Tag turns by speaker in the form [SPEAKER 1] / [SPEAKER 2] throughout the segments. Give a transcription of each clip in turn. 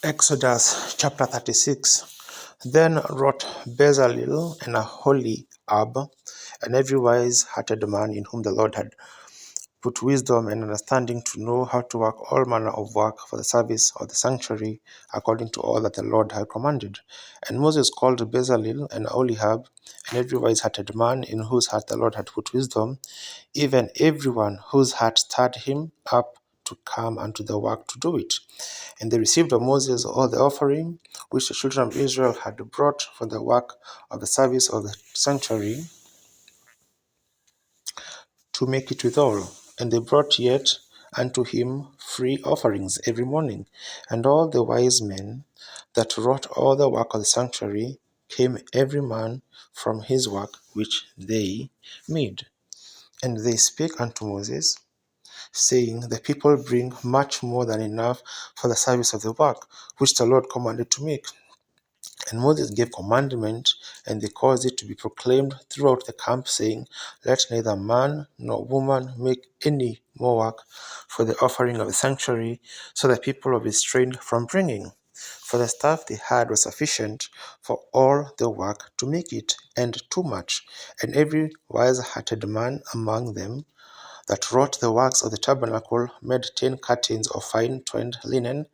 [SPEAKER 1] Exodus chapter 36. Then wrote Bezalel and Aholiab, and every wise-hearted man in whom the Lord had put wisdom and understanding to know how to work all manner of work for the service of the sanctuary, according to all that the Lord had commanded. And Moses called Bezalel and Aholiab, and every wise-hearted man in whose heart the Lord had put wisdom, even everyone whose heart stirred him up to come unto the work to do it. And they received of Moses all the offering which the children of Israel had brought for the work of the service of the sanctuary, to make it withal. And they brought yet unto him free offerings every morning. And all the wise men that wrought all the work of the sanctuary came every man from his work which they made. And they spake unto Moses, saying, The people bring much more than enough for the service of the work which the Lord commanded to make. And Moses gave commandment, and they caused it to be proclaimed throughout the camp, saying, Let neither man nor woman make any more work for the offering of the sanctuary. So the people were restrained from bringing. For the stuff they had was sufficient for all the work to make it, and too much. And every wise-hearted man among them that wrought the works of the tabernacle made 10 curtains of fine twined linen,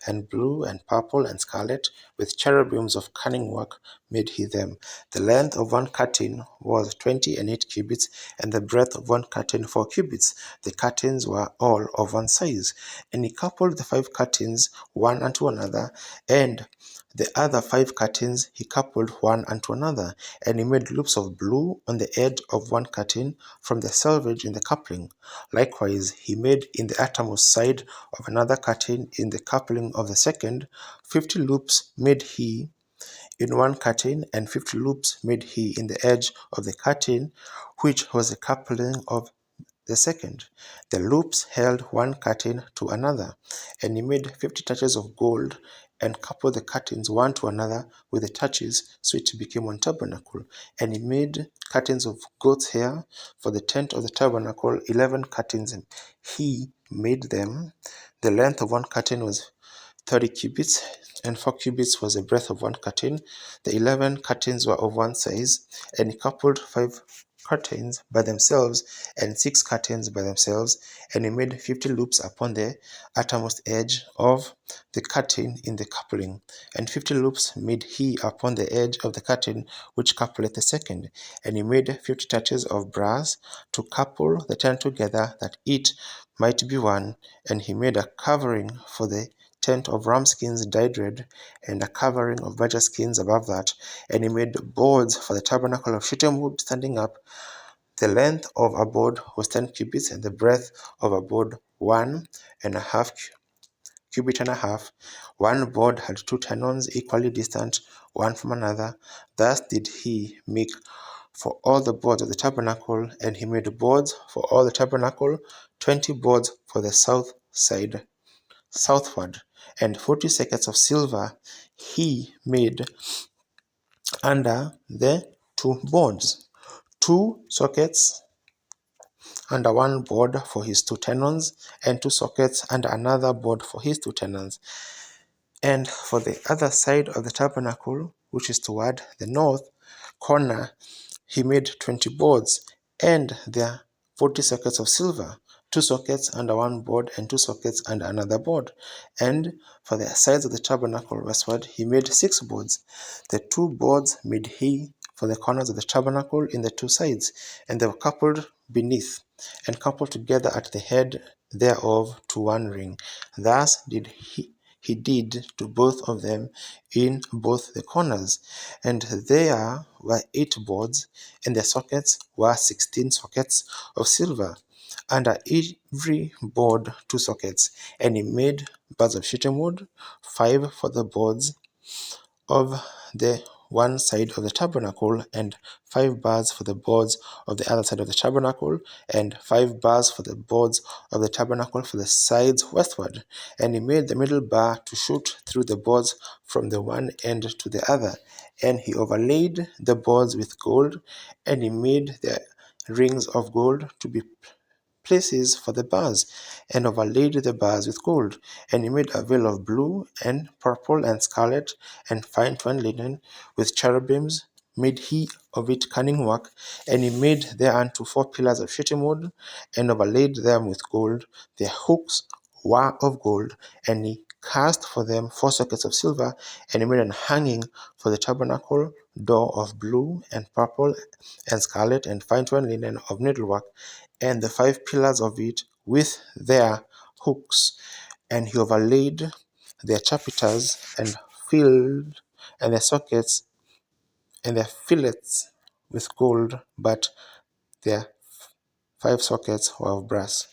[SPEAKER 1] and blue and purple and scarlet, with cherubims of cunning work made he them. The length of one curtain was 28 cubits, and the breadth of one curtain 4 cubits. The curtains were all of one size. And he coupled the 5 curtains one unto another, and the other 5 curtains he coupled one unto another, and he made loops of blue on the edge of one curtain from the selvage in the coupling. Likewise he made in the uttermost side of another curtain in the coupling of the second. 50 loops made he in one curtain, and 50 loops made he in the edge of the curtain, which was the coupling of the second. The loops held one curtain to another, and he made 50 touches of gold, and coupled the curtains one to another with the touches, so it became one tabernacle. And he made curtains of goat's hair for the tent of the tabernacle, 11 curtains, and he made them. The length of one curtain was 30 cubits, and 4 cubits was the breadth of one curtain. The 11 curtains were of one size, and he coupled 5 curtains by themselves and 6 curtains by themselves, and he made 50 loops upon the uttermost edge of the curtain in the coupling, and 50 loops made he upon the edge of the curtain which coupleth the second. And he made 50 touches of brass to couple the tent together, that it might be one. And he made a covering for the tent of ram skins dyed red, and a covering of badger skins above that. And he made boards for the tabernacle of shittim wood standing up. The length of a board was 10 cubits, and the breadth of a board 1.5 cubit and a half. One board had 2 tenons equally distant one from another. Thus did he make for all the boards of the tabernacle, and he made boards for all the tabernacle, 20 boards for the south side southward, and 40 sockets of silver he made under the 2 boards, 2 sockets under one board for his 2 tenons, and 2 sockets under another board for his 2 tenons. And for the other side of the tabernacle, which is toward the north corner, he made 20 boards, and their 40 sockets of silver, 2 sockets under one board and 2 sockets under another board. And for the sides of the tabernacle westward, he made 6 boards. The 2 boards made he for the corners of the tabernacle in the 2 sides, and they were coupled beneath, and coupled together at the head thereof to one ring. Thus did he did to both of them in both the corners. And there were 8 boards, and their sockets were 16 sockets of silver, under every board 2 sockets. And he made bars of shittim wood, 5 for the boards of the one side of the tabernacle, and 5 bars for the boards of the other side of the tabernacle, and 5 bars for the boards of the tabernacle for the sides westward. And he made the middle bar to shoot through the boards from the one end to the other. And he overlaid the boards with gold, and he made the rings of gold to be places for the bars, and overlaid the bars with gold. And he made a veil of blue and purple and scarlet and fine twined linen. With cherubims made he of it cunning work. And he made thereunto 4 pillars of shittim wood, and overlaid them with gold. Their hooks were of gold. And he cast for them 4 sockets of silver. And he made an hanging for the tabernacle door of blue and purple and scarlet and fine twined linen of needlework, and the 5 pillars of it with their hooks. And he overlaid their chapiters and filled and their sockets and their fillets with gold, but their 5 sockets were of brass.